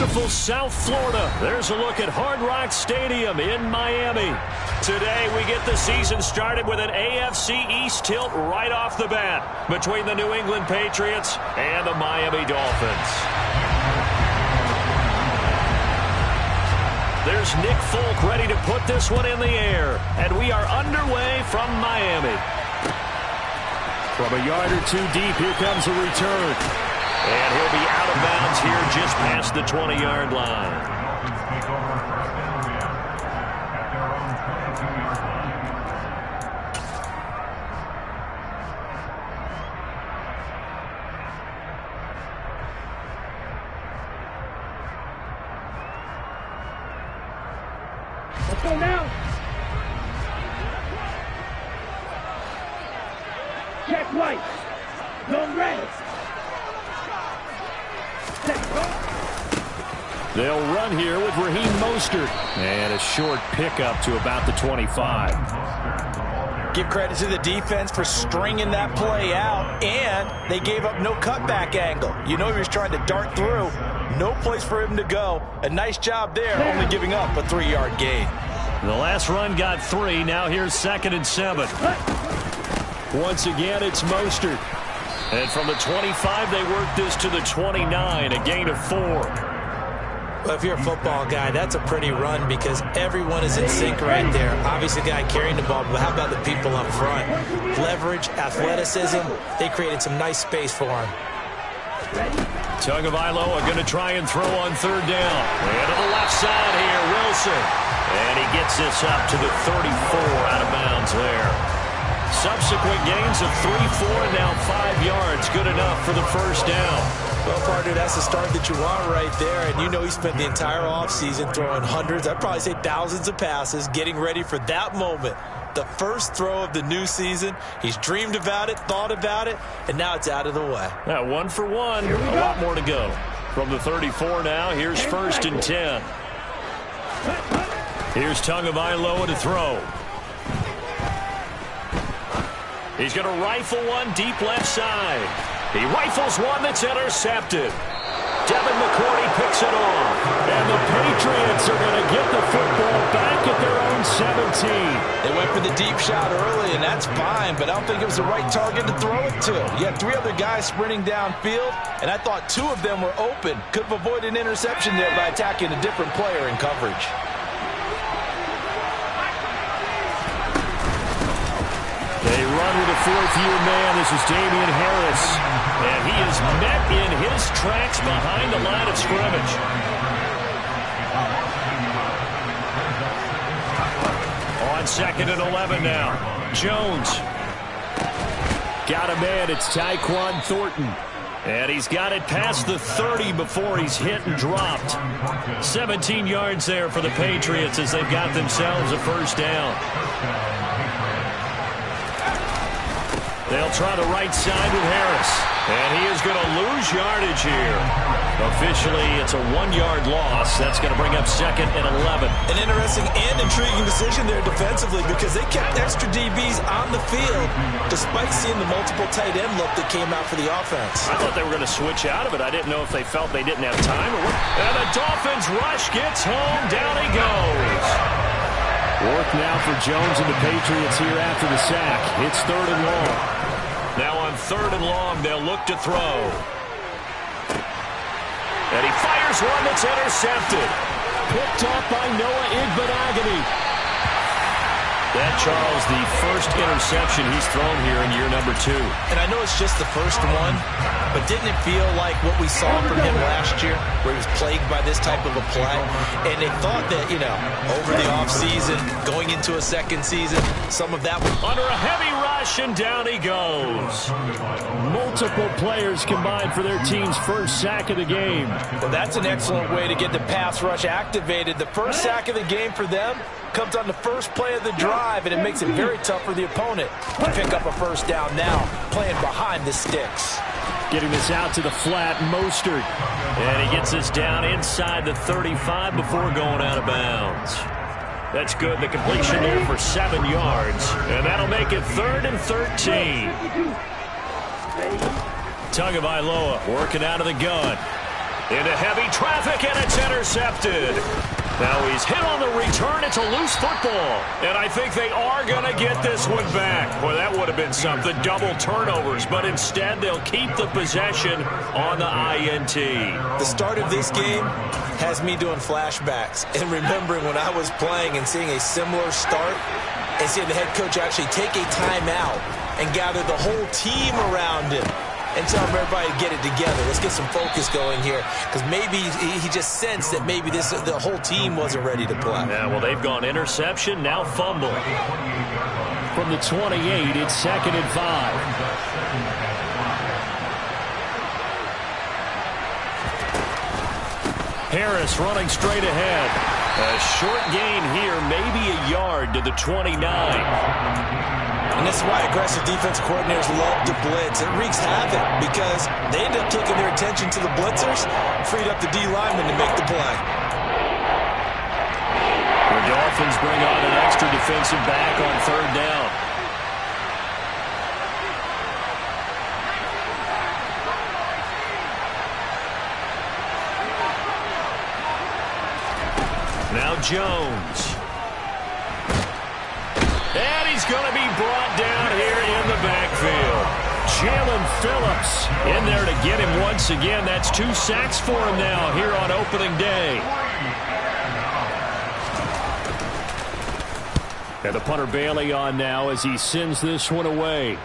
beautiful South Florida. There's a look at Hard Rock Stadium in Miami. Today we get the season started with an AFC East tilt right off the bat between the New England Patriots and the Miami Dolphins. There's Nick Folk ready to put this one in the air, and we are underway from Miami. From a yard or two deep, here comes a return. And he'll be out of bounds here just past the 20-yard line. Let's go now. Check right. Zone red. They'll run here with Raheem Mostert. And a short pickup to about the 25. Give credit to the defense for stringing that play out, and they gave up no cutback angle. You know he was trying to dart through. No place for him to go. A nice job there, only giving up a 3-yard gain. The last run got 3. Now here's 2nd and 7. Once again, it's Mostert. And from the 25, they work this to the 29, a gain of 4. Well, if you're a football guy, that's a pretty run because everyone is in sync right there. Obviously, the guy carrying the ball, but how about the people up front? Leverage, athleticism, they created some nice space for him. Tagovailoa going to try and throw on 3rd down. And to the left side here, Wilson. And he gets this up to the 34 out of bounds there. Subsequent gains of 3, 4, and now 5 yards. Good enough for the first down. Well, partner, that's the start that you want right there. And you know he spent the entire offseason throwing hundreds, I'd probably say thousands of passes, getting ready for that moment. The first throw of the new season. He's dreamed about it, thought about it, and now it's out of the way. Yeah, 1 for 1. A lot more to go. From the 34 now, here's 1st and 10. Here's Tagovailoa to throw. He's going to rifle one deep left side. He rifles one that's intercepted. Devin McCourty picks it off. And the Patriots are going to get the football back at their own 17. They went for the deep shot early, and that's fine, but I don't think it was the right target to throw it to. You had 3 other guys sprinting downfield, and I thought 2 of them were open. Could have avoided an interception there by attacking a different player in coverage. They run with a 4th-year man. This is Damian Harris. And he is met in his tracks behind the line of scrimmage. On 2nd and 11 now. Jones. Got a man. It's Tyquan Thornton. And he's got it past the 30 before he's hit and dropped. 17 yards there for the Patriots as they've got themselves a first down. They'll try the right side with Harris. And he is going to lose yardage here. Officially, it's a 1-yard loss. That's going to bring up 2nd and 11. An interesting and intriguing decision there defensively because they kept extra DBs on the field despite seeing the multiple tight end look that came out for the offense. I thought they were going to switch out of it. I didn't know if they felt they didn't have time. And the Dolphins rush gets home. Down he goes. Work now for Jones and the Patriots here after the sack. It's 3rd and long. Now on 3rd and long, they'll look to throw. And he fires one that's intercepted. Picked off by Noah Igbenogany. That, Charles, the first interception he's thrown here in year number 2. And I know it's just the first one, but didn't it feel like what we saw from him last year, where he was plagued by this type of a play? And they thought that, you know, over the offseason, going into a second season, some of that was under a heavy rush, and down he goes. Multiple players combined for their team's first sack of the game. Well, that's an excellent way to get the pass rush activated. The first sack of the game for them comes on the first play of the drive, and it makes it very tough for the opponent to pick up a first down now, playing behind the sticks. Getting this out to the flat, Mostert. And he gets this down inside the 35 before going out of bounds. That's good. The completion there for 7 yards. And that'll make it 3rd and 13. Tagovailoa working out of the gun. Into heavy traffic, and it's intercepted. Now he's hit on the return. It's a loose football. And I think they are going to get this one back. Boy, that would have been something. Double turnovers. But instead, they'll keep the possession on the INT. The start of this game has me doing flashbacks and remembering when I was playing and seeing a similar start and seeing the head coach actually take a timeout and gather the whole team around him and tell everybody to get it together. Let's get some focus going here, because maybe he just sensed that maybe the whole team wasn't ready to play. Yeah, well, they've gone interception, now fumble. From the 28, it's 2nd and 5. Harris running straight ahead. A short gain here, maybe a yard to the 29. And this is why aggressive defense coordinators love to blitz. It wreaks havoc because they end up taking their attention to the blitzers, freed up the D lineman to make the play. The Dolphins bring on an extra defensive back on 3rd down. Now Jones. And he's going to be brought down here in the backfield. Jalen Phillips in there to get him once again. That's 2 sacks for him now here on opening day. And the punter Bailey on now as he sends this one away.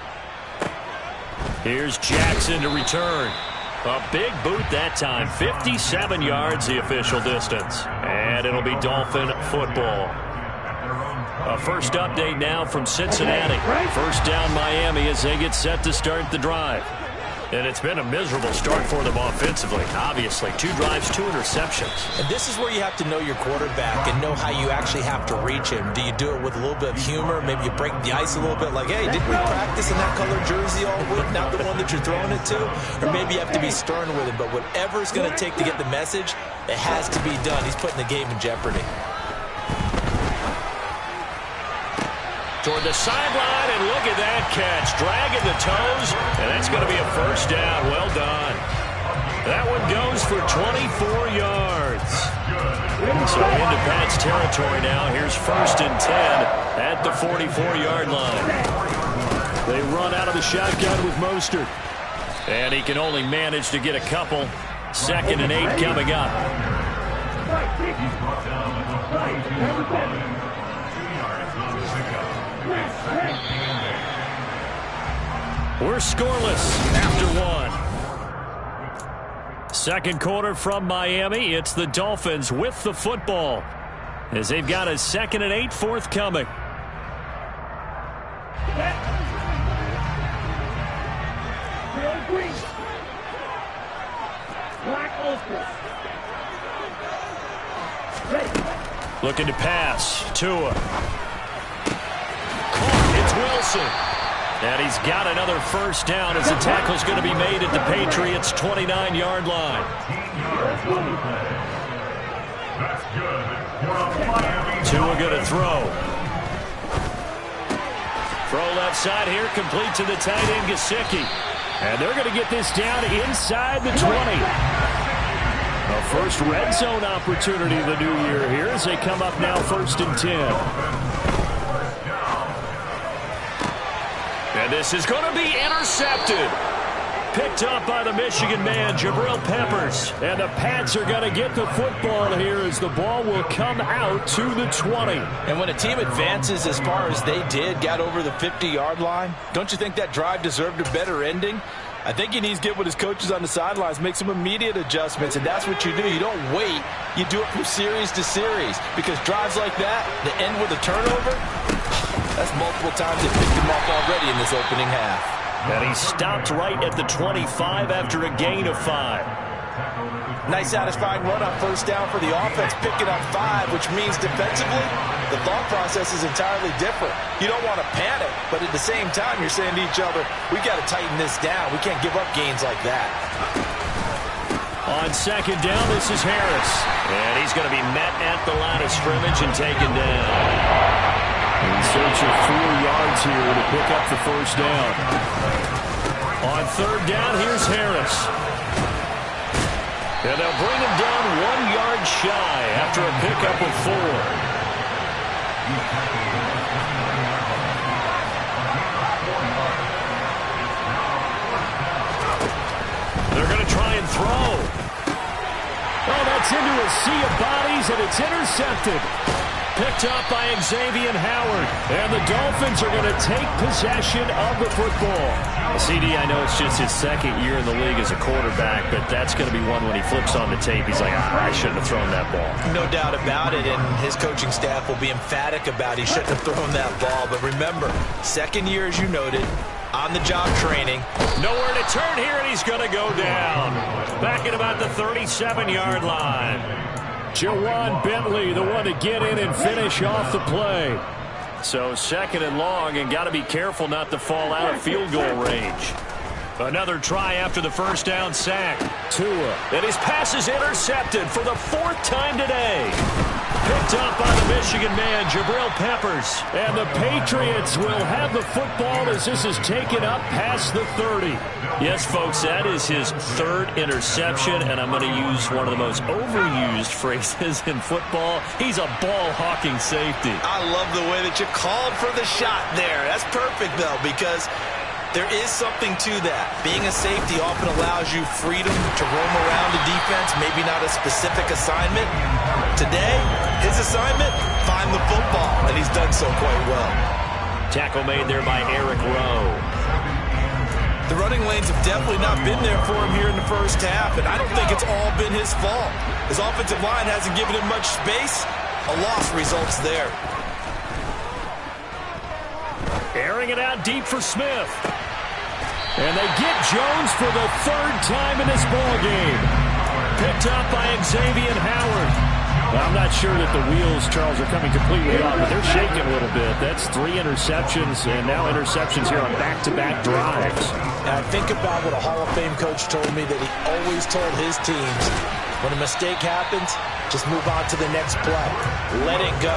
Here's Jackson to return. A big boot that time. 57 yards the official distance. And it'll be Dolphin football. A first update now from Cincinnati. First down Miami as they get set to start the drive. And it's been a miserable start for them offensively. Obviously, 2 drives, 2 interceptions. And this is where you have to know your quarterback and know how you actually have to reach him. Do you do it with a little bit of humor? Maybe you break the ice a little bit like, hey, didn't we practice in that colored jersey all week, not the one that you're throwing it to? Or maybe you have to be stern with him. But whatever it's going to take to get the message, it has to be done. He's putting the game in jeopardy. Toward the sideline, and look at that catch. Dragging the toes, and that's going to be a first down. Well done. That one goes for 24 yards. So into Pat's territory now. Here's 1st and 10 at the 44-yard line. They run out of the shotgun with Mostert. And he can only manage to get a couple. 2nd and 8 coming up. We're scoreless after 1. Second quarter from Miami. It's the Dolphins with the football as they've got a 2nd and 8 forthcoming. Looking to pass. Tua. Caught. It's Wilson. And he's got another first down as the tackle's going to be made at the Patriots' 29-yard line. Tua going to throw. Throw left side here, complete to the tight end, Gesicki. And they're going to get this down inside the 20. A first red zone opportunity of the new year here as they come up now 1st and 10. And this is going to be intercepted. Picked up by the Michigan man, Jabril Peppers. And the Pats are going to get the football here as the ball will come out to the 20. And when a team advances as far as they did, got over the 50-yard line, don't you think that drive deserved a better ending? I think he needs to get with his coaches on the sidelines, make some immediate adjustments, and that's what you do. You don't wait. You do it from series to series, because drives like that end with a turnover, that's multiple times they picked him off already in this opening half. And he stopped right at the 25 after a gain of 5. Nice satisfying run on first down for the offense, picking up 5, which means defensively, the thought process is entirely different. You don't want to panic, but at the same time, you're saying to each other, we got to tighten this down. We can't give up gains like that. On second down, this is Harris. And he's going to be met at the line of scrimmage and taken down. In search of 4 yards here to pick up the first down. On third down, here's Harris. And they'll bring him down 1 yard shy after a pickup of 4. They're going to try and throw. Oh, that's into a sea of bodies, and it's intercepted. Picked up by Xavier Howard. And the Dolphins are going to take possession of the football. CD, I know it's just his second year in the league as a quarterback, but that's going to be one when he flips on the tape. He's like, I shouldn't have thrown that ball. No doubt about it, and his coaching staff will be emphatic about he shouldn't have thrown that ball. But remember, second year, as you noted, on-the-job training. Nowhere to turn here, and he's going to go down. Back at about the 37-yard line. Jawan Bentley, the one to get in and finish off the play. So second and long, and got to be careful not to fall out of field goal range. Another try after the first down sack. Tua, and his pass is intercepted for the 4th time today. Picked up by the Michigan man, Jabril Peppers. And the Patriots will have the football as this is taken up past the 30. Yes, folks, that is his 3rd interception, and I'm going to use one of the most overused phrases in football. He's a ball-hawking safety. I love the way that you called for the shot there. That's perfect, though, because there is something to that. Being a safety often allows you freedom to roam around the defense, maybe not a specific assignment. Today, his assignment, find the football, and he's done so quite well. Tackle made there by Eric Rowe. The running lanes have definitely not been there for him here in the first half, and I don't think it's all been his fault. His offensive line hasn't given him much space. A loss results there. Airing it out deep for Smith. And they get Jones for the 3rd time in this ballgame. Picked up by Xavier Howard. Well, I'm not sure that the wheels, Charles, are coming completely off, but they're shaking a little bit. That's 3 interceptions, and now interceptions here on back-to-back drives. And I think about what a Hall of Fame coach told me, that he always told his teams, when a mistake happens, just move on to the next play. Let it go.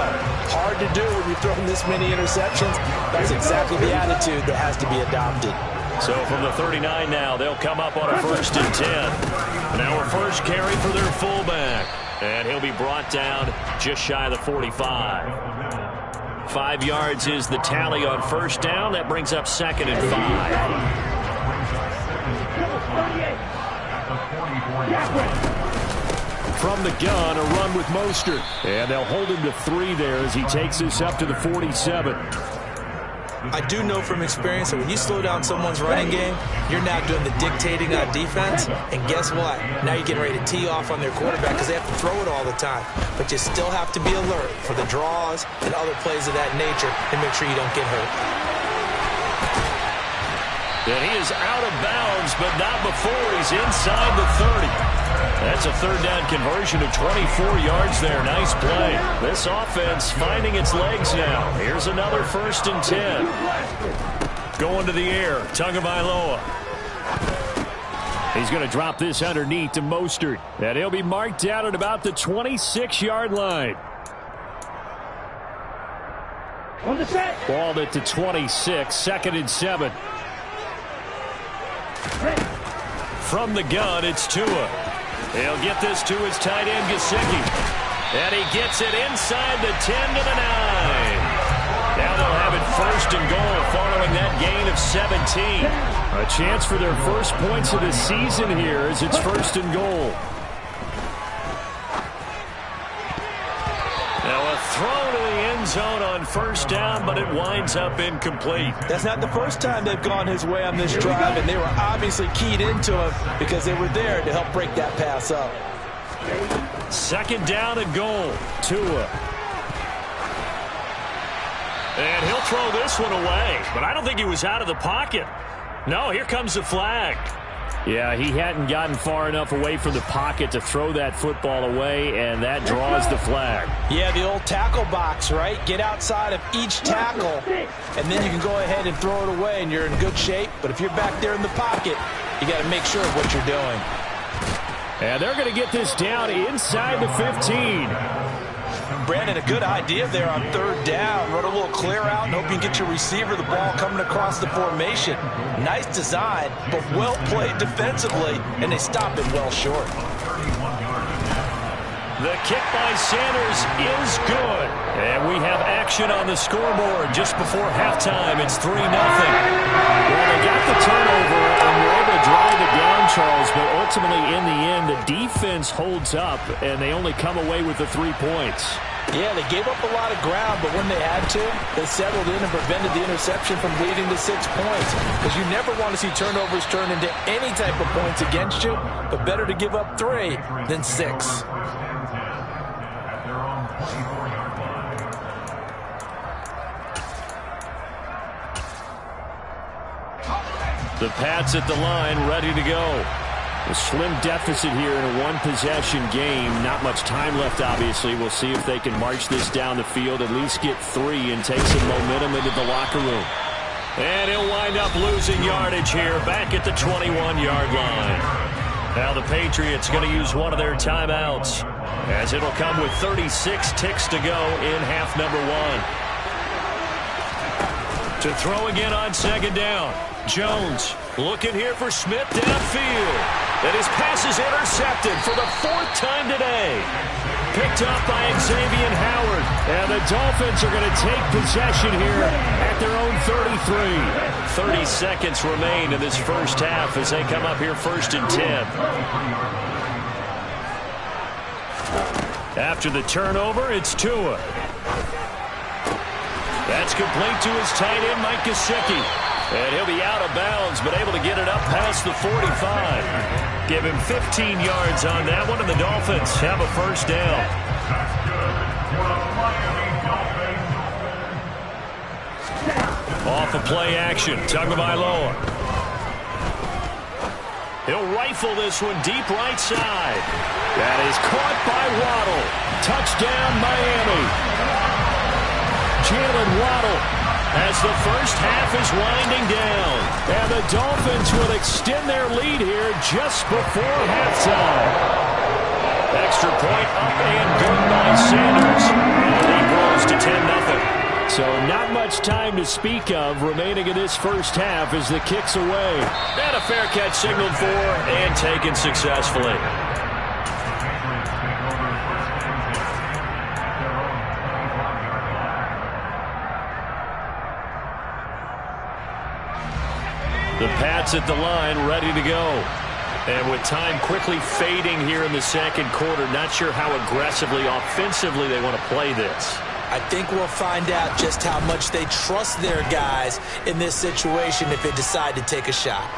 Hard to do when you're throwing this many interceptions. That's exactly the attitude that has to be adopted. So from the 39 now, they'll come up on a 1st and 10. Now a first carry for their fullback. And he'll be brought down just shy of the 45. 5 yards is the tally on first down. That brings up 2nd and 5. From the gun, a run with Mostert. And they'll hold him to 3 there as he takes this up to the 47. I do know from experience that when you slow down someone's running game, you're now doing the dictating on defense. And guess what? Now you're getting ready to tee off on their quarterback because they have to throw it all the time. But you still have to be alert for the draws and other plays of that nature and make sure you don't get hurt. And he is out of bounds, but not before he's inside the 30. That's a 3rd down conversion of 24 yards there. Nice play. This offense finding its legs now. Here's another 1st and 10. Going to the air. Tagovailoa. He's going to drop this underneath to Mostert. And he'll be marked down at about the 26-yard line. On the set. Balled at the 26. 2nd and 7. From the gun, it's Tua. He'll get this to his tight end, Gesicki. And he gets it inside the 10 to the 9. Now they'll have it 1st and goal following that gain of 17. A chance for their first points of the season here as it's 1st and goal. Now a throw to the end zone on first down, but it winds up incomplete. That's not the first time they've gone his way on this drive, and they were obviously keyed into him because they were there to help break that pass up. 2nd down and goal. Tua. And he'll throw this one away, but I don't think he was out of the pocket. No, here comes the flag. Yeah, he hadn't gotten far enough away from the pocket to throw that football away, and that draws the flag. Yeah, the old tackle box, right? Get outside of each tackle, and then you can go ahead and throw it away, and you're in good shape. But if you're back there in the pocket, you got to make sure of what you're doing. And they're going to get this down inside the 15. Brandon, a good idea there on 3rd down. Run a little clear out and hope you can get your receiver the ball coming across the formation. Nice design, but well played defensively, and they stop it well short. The kick by Sanders is good. And we have action on the scoreboard just before halftime. It's 3-0. Well, they got the turnover and were able to drive it down, Charles, but ultimately in the end, the defense holds up, and they only come away with the 3 points. Yeah, they gave up a lot of ground, but when they had to, they settled in and prevented the interception from leading to 6 points. Because you never want to see turnovers turn into any type of points against you, but better to give up 3 than 6. The Pats at the line, ready to go. A slim deficit here in a one-possession game. Not much time left, obviously. We'll see if they can march this down the field, at least get 3, and take some momentum into the locker room. And he'll wind up losing yardage here, back at the 21-yard line. Now the Patriots going to use one of their timeouts, as it'll come with 36 ticks to go in half number 1. To throw again on second down. Jones looking here for Smith downfield. And his pass is intercepted for the 4th time today. Picked up by Xavier Howard. And the Dolphins are going to take possession here at their own 33. 30 seconds remain in this first half as they come up here 1st and 10. After the turnover, it's Tua. That's complete to his tight end, Mike Gesicki. And he'll be out of bounds, but able to get it up past the 45. Give him 15 yards on that one, and the Dolphins have a first down. Off of play action, Tagovailoa. He'll rifle this one deep right side. That is caught by Waddle. Touchdown, Miami. Jalen Waddle, as the first half is winding down. And the Dolphins will extend their lead here just before halftime. Extra point up and good by Sanders. And the lead grows to 10-0. So not much time to speak of remaining in this first half as the kick's away. And a fair catch signaled for and taken successfully. The Pats at the line, ready to go. And with time quickly fading here in the second quarter, not sure how aggressively, offensively they want to play this. I think we'll find out just how much they trust their guys in this situation if they decide to take a shot.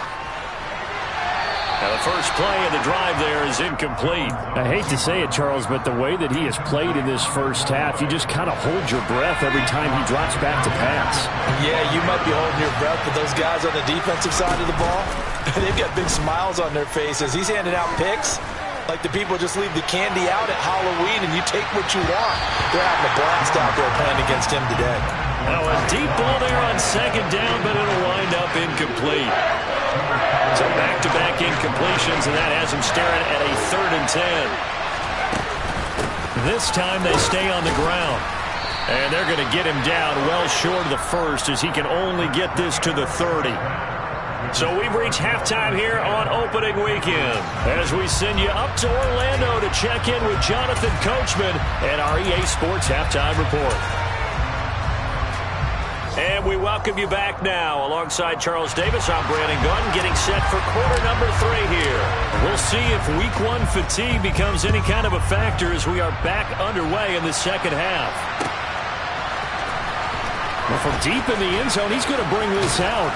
Now the first play of the drive there is incomplete. I hate to say it, Charles, but the way that he has played in this first half, you just kind of hold your breath every time he drops back to pass. Yeah, you might be holding your breath, but those guys on the defensive side of the ball, they've got big smiles on their faces. He's handing out picks like the people just leave the candy out at Halloween and you take what you want. They're having a blast out there playing against him today. Now a deep ball there on second down, but it'll wind up incomplete. So back-to-back incompletions, and that has him staring at a 3rd and 10. This time they stay on the ground. And they're going to get him down well short of the first as he can only get this to the 30. So we've reached halftime here on opening weekend as we send you up to Orlando to check in with Jonathan Coachman and our EA Sports Halftime Report. And we welcome you back now. Alongside Charles Davis, I'm Brandon Gunn, getting set for quarter number 3 here. We'll see if week 1 fatigue becomes any kind of a factor as we are back underway in the second half. Well, from deep in the end zone, he's going to bring this out.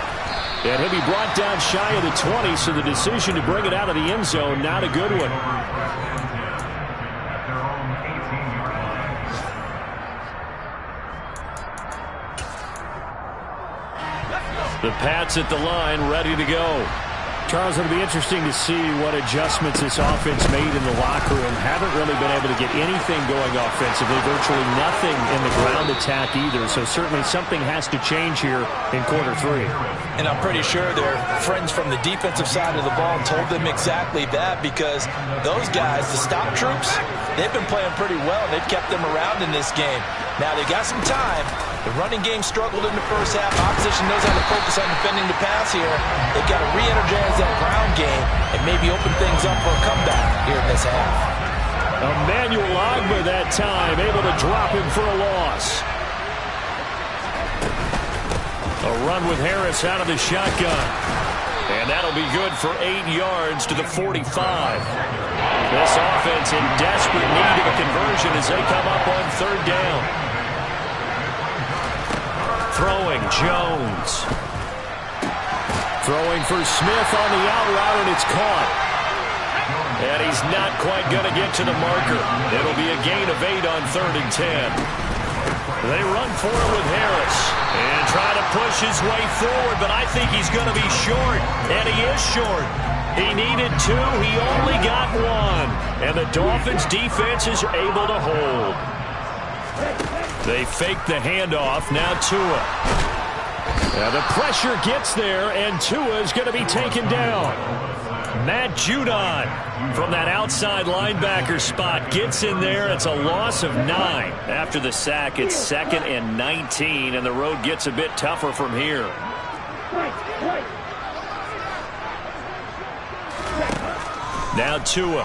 And he'll be brought down shy of the 20, so the decision to bring it out of the end zone, not a good one. The Pats at the line, ready to go. Charles, it'll be interesting to see what adjustments this offense made in the locker room. Haven't really been able to get anything going offensively, virtually nothing in the ground attack either. So certainly something has to change here in quarter 3. And I'm pretty sure their friends from the defensive side of the ball told them exactly that, because those guys, the stop troops, they've been playing pretty well. They've kept them around in this game. Now they got some time. The running game struggled in the first half. Opposition knows how to focus on defending the pass here. They've got to re-energize that ground game and maybe open things up for a comeback here in this half. Emmanuel Ogbah that time, able to drop him for a loss. A run with Harris out of the shotgun. And that'll be good for 8 yards to the 45. This offense in desperate need of a conversion as they come up on 3rd down. Throwing, Jones. Throwing for Smith on the out route, and it's caught. And he's not quite going to get to the marker. It'll be a gain of 8 on 3rd and 10. They run for it with Harris and try to push his way forward, but I think he's going to be short, and he is short. He needed 2. He only got 1, and the Dolphins' defense is able to hold. They fake the handoff. Now Tua. Now the pressure gets there, and Tua is going to be taken down. Matt Judon from that outside linebacker spot gets in there. It's a loss of 9. After the sack, it's 2nd and 19, and the road gets a bit tougher from here. Now Tua.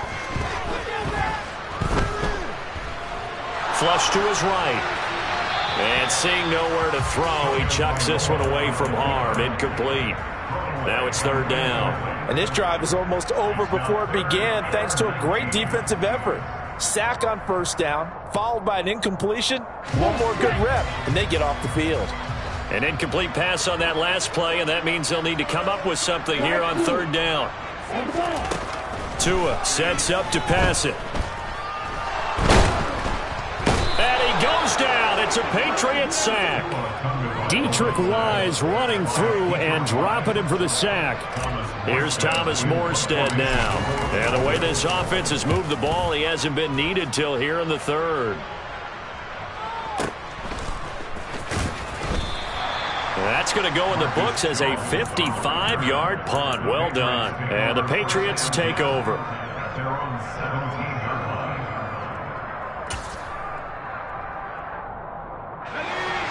Flush to his right. And seeing nowhere to throw, he chucks this one away from harm. Incomplete. Now it's 3rd down. And this drive is almost over before it began thanks to a great defensive effort. Sack on 1st down, followed by an incompletion. One more good rep, and they get off the field. An incomplete pass on that last play, and that means they'll need to come up with something here on 3rd down. Tua sets up to pass it. And he goes down. It's a Patriot sack. Dietrich Wise running through and dropping him for the sack. Here's Thomas Morstead now. And the way this offense has moved the ball, he hasn't been needed till here in the 3rd. That's going to go in the books as a 55-yard punt. Well done. And the Patriots take over.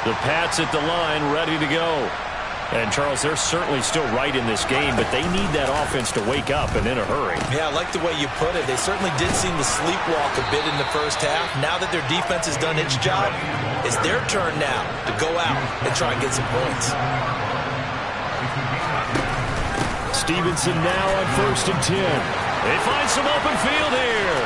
The Pats at the line, ready to go. And, Charles, they're certainly still right in this game, but they need that offense to wake up and in a hurry. Yeah, I like the way you put it. They certainly did seem to sleepwalk a bit in the 1st half. Now that their defense has done its job, it's their turn now to go out and try and get some points. Stevenson now on 1st and 10. They find some open field here.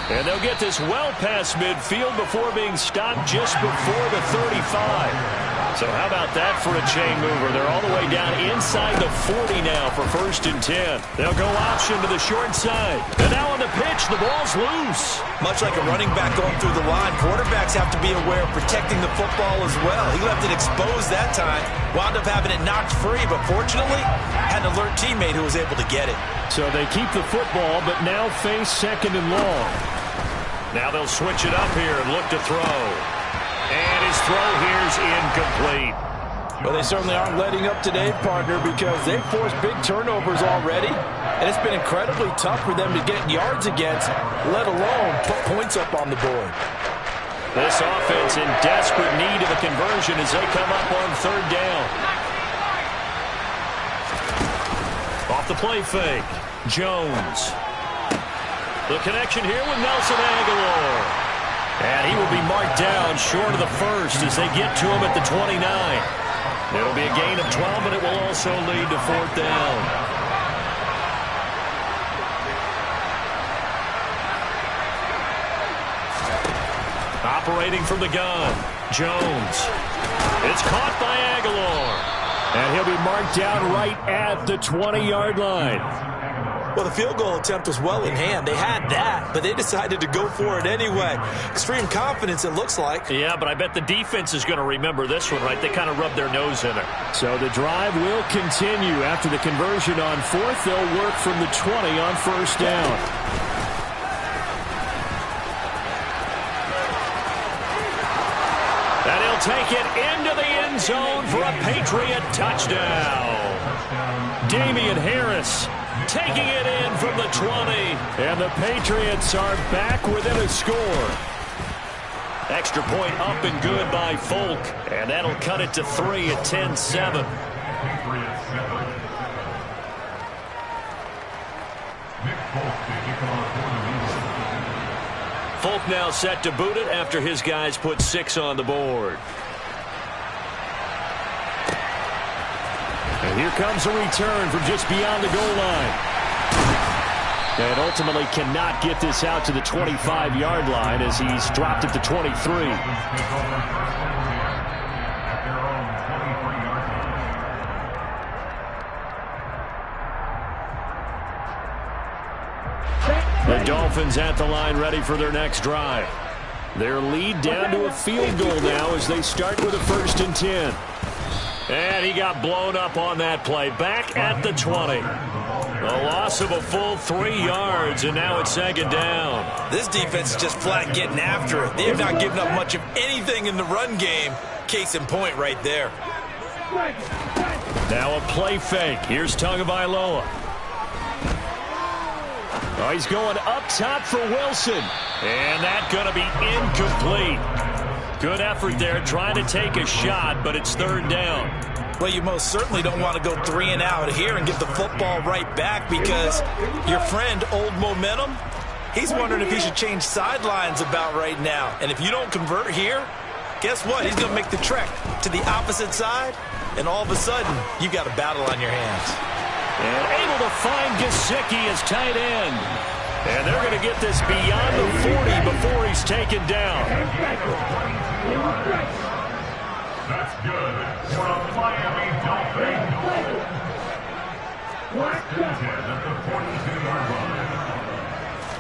And they'll get this well past midfield before being stopped just before the 35. So how about that for a chain mover? They're all the way down inside the 40 now for 1st and 10. They'll go option to the short side. And now on the pitch, the ball's loose. Much like a running back going through the line, quarterbacks have to be aware of protecting the football as well. He left it exposed that time, wound up having it knocked free, but fortunately had an alert teammate who was able to get it. So they keep the football, but now face 2nd and long. Now they'll switch it up here and look to throw. And his throw here's incomplete. Well, they certainly aren't letting up today, partner, because they've forced big turnovers already. And it's been incredibly tough for them to get yards against, let alone put points up on the board. This offense in desperate need of a conversion as they come up on 3rd down. Off the play fake, Jones. The connection here with Nelson Aguilar. And he will be marked down short of the 1st as they get to him at the 29. It'll be a gain of 12, but it will also lead to 4th down. Operating from the gun, Jones. It's caught by Aguilar. And he'll be marked down right at the 20-yard line. Well, the field goal attempt was well in hand. They had that, but they decided to go for it anyway. Extreme confidence, it looks like. Yeah, but I bet the defense is going to remember this one, right? They kind of rubbed their nose in it. So the drive will continue. After the conversion on 4th, they'll work from the 20 on 1st down. And he'll take it into the end zone for a Patriot touchdown. Damian Harris taking it in from the 20. And the Patriots are back within a score. Extra point up and good by Folk. And that'll cut it to 3 at 10-7. Folk now set to boot it after his guys put 6 on the board. And here comes a return from just beyond the goal line. And ultimately cannot get this out to the 25-yard line as he's dropped it to 23. The Dolphins at the line ready for their next drive. Their lead down to a field goal now as they start with a 1st and 10. And he got blown up on that play. Back at the 20. A loss of a full 3 yards, and now it's 2nd down. This defense is just flat getting after it. They have not given up much of anything in the run game. Case in point right there. Now a play fake. Here's Tagovailoa. Oh, he's going up top for Wilson. And that's going to be incomplete. Good effort there trying to take a shot, but it's 3rd down. Well, you most certainly don't want to go 3 and out here and give the football right back because your friend, Old Momentum, he's wondering if he should change sidelines about right now. And if you don't convert here, guess what? He's going to make the trek to the opposite side, and all of a sudden, you've got a battle on your hands. And able to find Gesicki as tight end. And they're going to get this beyond the 40 before he's taken down. That's good for a Miami Dolphin. At the 42-yard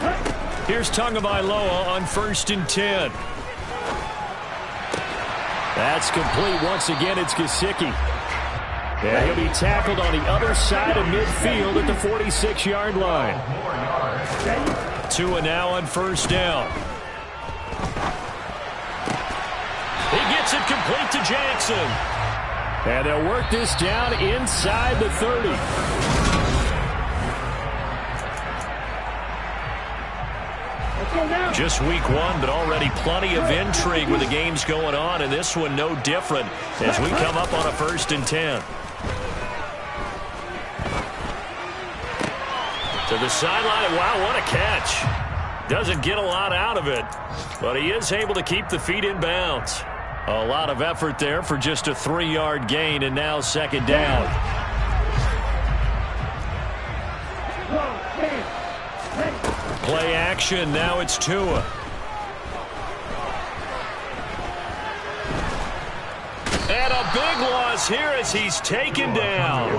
line. Here's Tagovailoa on 1st and 10. That's complete. Once again, it's Gesicki. And he'll be tackled on the other side of midfield at the 46-yard line. Tua now on 1st down. He gets it complete to Jackson. And they'll work this down inside the 30. Just week 1, but already plenty of intrigue with the games going on, and this one no different as we come up on a 1st and 10. To the sideline. Wow, what a catch. Doesn't get a lot out of it, but he is able to keep the feet in bounds. A lot of effort there for just a 3-yard gain, and now 2nd down. Play action. Now it's Tua. And a big loss here as he's taken down.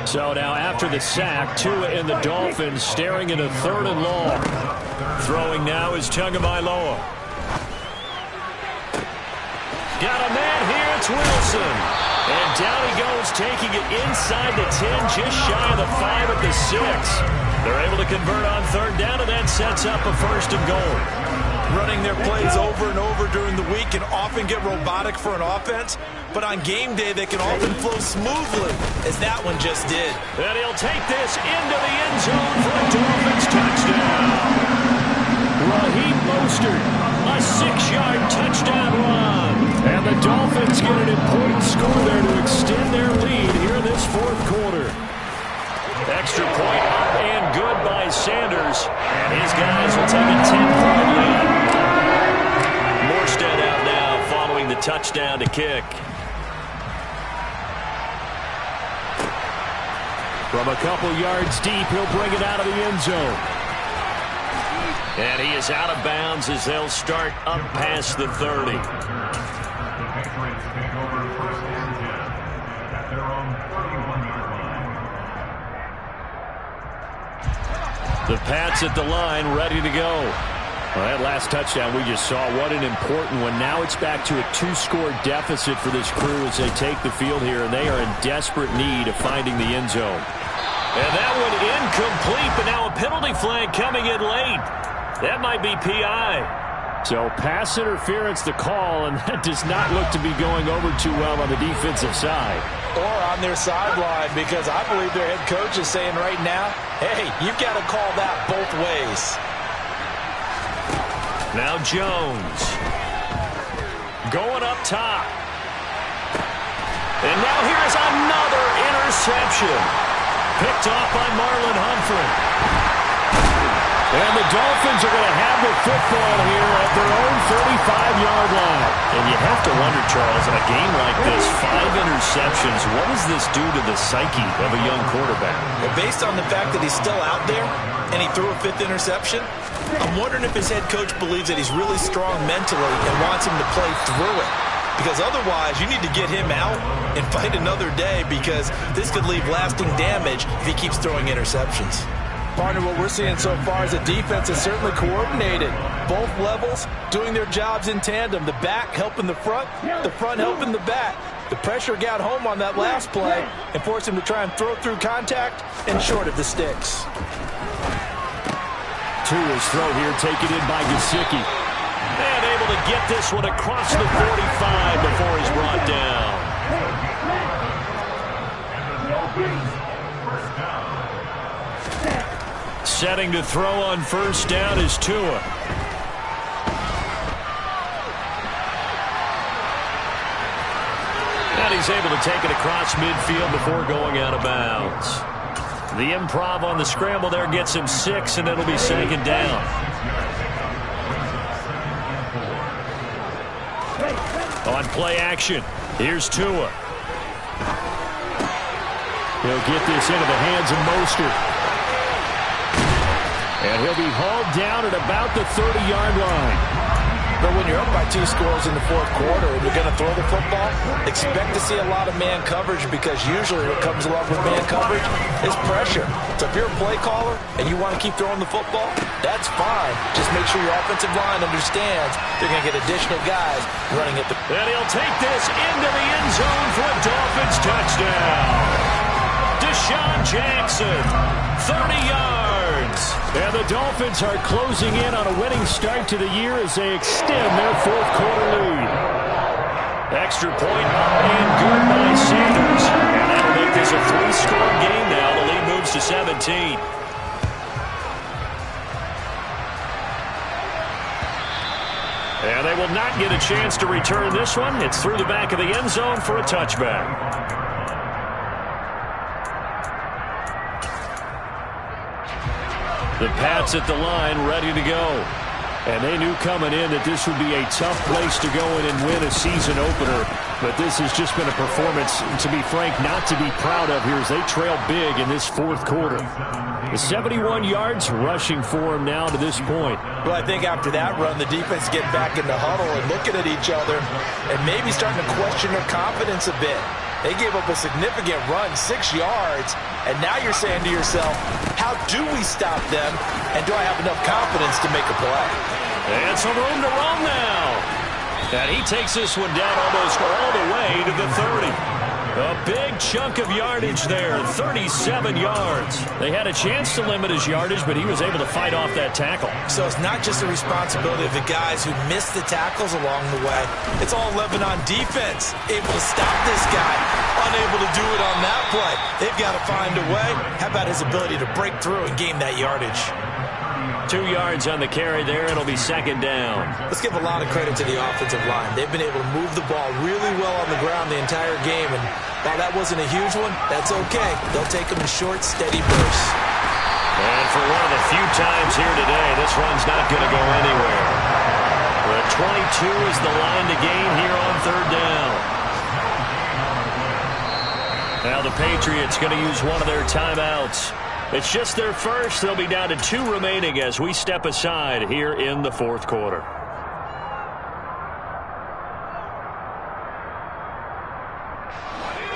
So now after the sack, Tua and the Dolphins staring at a 3rd and long. Throwing now is Tagovailoa. Got a man here, it's Wilson. And down he goes, taking it inside the 10, just shy of the 5 at the 6. They're able to convert on 3rd down, and that sets up a 1st and goal. Running their plays over and over during the week can often get robotic for an offense, but on game day they can often flow smoothly, as that one just did. And he'll take this into the end zone for a Dolphins touchdown. Raheem Mostert, a 6-yard touchdown run. And the Dolphins get an important score there to extend their lead here in this 4th quarter. Extra point up and good by Sanders. And his guys will take a 10-point lead. Morstead out now following the touchdown to kick. From a couple yards deep, he'll bring it out of the end zone. And he is out of bounds as they'll start up past the 30. The Patriots take over 1st and 10 at their own 31-yard line. The Pats at the line, ready to go. Well, that last touchdown we just saw, what an important one. Now it's back to a 2-score deficit for this crew as they take the field here, and they are in desperate need of finding the end zone. And that one incomplete, but now a penalty flag coming in late. That might be PI. So pass interference the call, and that does not look to be going over too well on the defensive side. Or on their sideline, because I believe their head coach is saying right now, hey, you've got to call that both ways. Now Jones. Going up top. And now here's another interception. Picked off by Marlon Humphrey. And the Dolphins are going to have the football here at their own 35-yard line. And you have to wonder, Charles, in a game like this, 5 interceptions, what does this do to the psyche of a young quarterback? Well, based on the fact that he's still out there and he threw a 5th interception, I'm wondering if his head coach believes that he's really strong mentally and wants him to play through it. Because otherwise, you need to get him out and fight another day, because this could leave lasting damage if he keeps throwing interceptions. Partner, what we're seeing so far is the defense is certainly coordinated. Both levels doing their jobs in tandem. The back helping the front helping the back. The pressure got home on that last play and forced him to try and throw through contact and short of the sticks. Tua's throw here taken in by Gesicki. And able to get this one across the 45 before he's brought down. Setting to throw on first down is Tua. And he's able to take it across midfield before going out of bounds. The improv on the scramble there gets him 6, and it'll be 2nd down. On play action, here's Tua. He'll get this into the hands of Mostert. And he'll be hauled down at about the 30-yard line. But when you're up by 2 scores in the 4th quarter and you're going to throw the football, expect to see a lot of man coverage, because usually what comes along with man coverage is pressure. So if you're a play caller and you want to keep throwing the football, that's fine. Just make sure your offensive line understands they're going to get additional guys running at the... And he'll take this into the end zone for a Dolphins touchdown. Deshaun Jackson, 30 yards. And the Dolphins are closing in on a winning start to the year as they extend their 4th quarter lead. Extra point up and good by Sanders. And that'll make this a 3-score game now. The lead moves to 17. And they will not get a chance to return this one. It's through the back of the end zone for a touchback. The Pats at the line, ready to go. And they knew coming in that this would be a tough place to go in and win a season opener. But this has just been a performance, to be frank, not to be proud of here as they trail big in this 4th quarter. The 71 yards rushing for them now to this point. Well, I think after that run, the defense getting back in the huddle and looking at each other and maybe starting to question their confidence a bit. They gave up a significant run, 6 yards, and now you're saying to yourself, how do we stop them, and do I have enough confidence to make a play? And some room to run now. And he takes this one down almost all the way to the 30. A big chunk of yardage there, 37 yards. They had a chance to limit his yardage, but he was able to fight off that tackle. So it's not just the responsibility of the guys who missed the tackles along the way. It's all Lebanon defense, able to stop this guy, unable to do it on that play. They've got to find a way. How about his ability to break through and gain that yardage? 2 yards on the carry there. It'll be 2nd down. Let's give a lot of credit to the offensive line. They've been able to move the ball really well on the ground the entire game. And while that wasn't a huge one, that's okay. They'll take them in short, steady bursts. And for one of the few times here today, this run's not going to go anywhere. The 22 is the line to gain here on 3rd down. Now the Patriots going to use one of their timeouts. It's just their first. They'll be down to 2 remaining as we step aside here in the 4th quarter.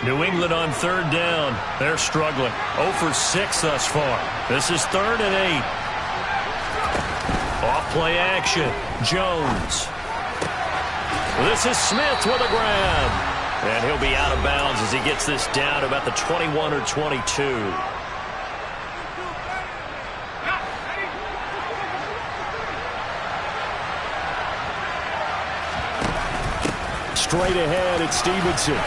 New England on 3rd down. They're struggling. 0 for 6 thus far. This is 3rd and 8. Off play action. Jones. This is Smith with a grab. And he'll be out of bounds as he gets this down about the 21 or 22. Straight ahead, it's Stevenson.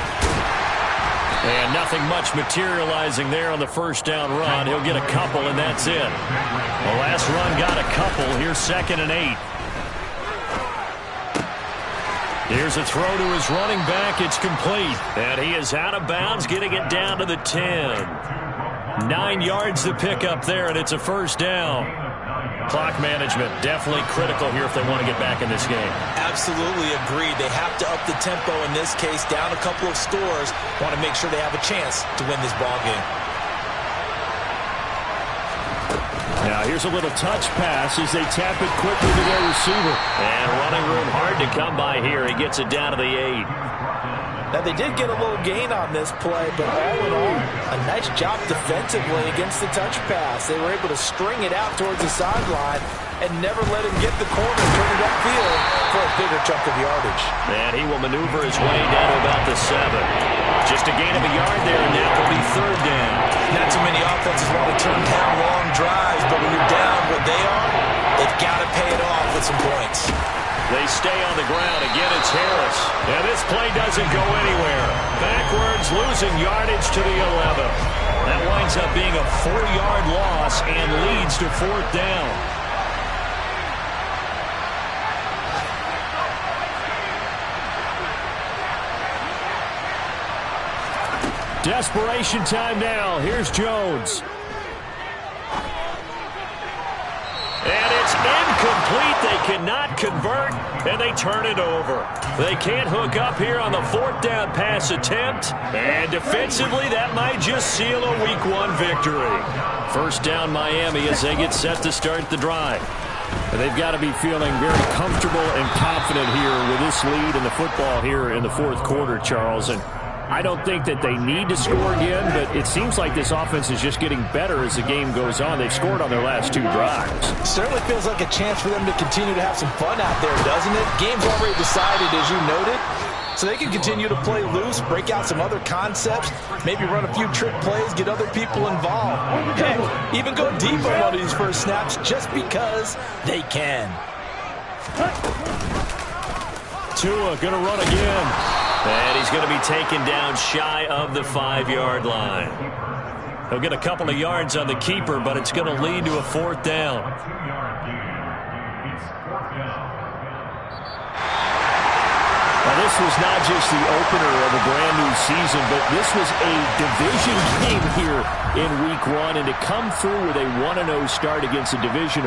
And nothing much materializing there on the first down run. He'll get a couple, and that's it. The last run got a couple. Here's 2nd and 8. Here's a throw to his running back. It's complete. And he is out of bounds, getting it down to the 10. 9 yards to pick up there, and it's a first down. Clock management, definitely critical here if they want to get back in this game. Absolutely agreed. They have to up the tempo in this case, down a couple of scores. Want to make sure they have a chance to win this ball game. Now here's a little touch pass as they tap it quickly to their receiver. And running room hard to come by here. He gets it down to the 8. Now, they did get a little gain on this play, but all in all, a nice job defensively against the touch pass. They were able to string it out towards the sideline and never let him get the corner and turn it upfield for a bigger chunk of yardage. And he will maneuver his way down to about the 7. Just a gain of a yard there, and that will be 3rd down. Not too many offenses want to turn down long drives, but when you're down what they are, they've got to pay it off with some points. They stay on the ground. Again, it's Harris. And this play doesn't go anywhere. Backwards, losing yardage to the 11. That winds up being a 4-yard loss and leads to 4th down. Desperation time now. Here's Jones. And it's incomplete. They cannot convert, and they turn it over. They can't hook up here on the 4th down pass attempt. And defensively, that might just seal a Week 1 victory. 1st down Miami as they get set to start the drive. And they've got to be feeling very comfortable and confident here with this lead in the football here in the 4th quarter, Charles. And I don't think that they need to score again, but it seems like this offense is just getting better as the game goes on. They've scored on their last 2 drives. Certainly feels like a chance for them to continue to have some fun out there, doesn't it? Game's already decided, as you noted, so they can continue to play loose, break out some other concepts, maybe run a few trick plays, get other people involved. Heck, even go deep on one of these first snaps just because they can. Tua going to run again. And he's going to be taken down shy of the 5-yard line. He'll get a couple of yards on the keeper, but it's going to lead to a 4th down. Now, this was not just the opener of a brand-new season, but this was a division game here in Week 1, and to come through with a 1-0 start against a division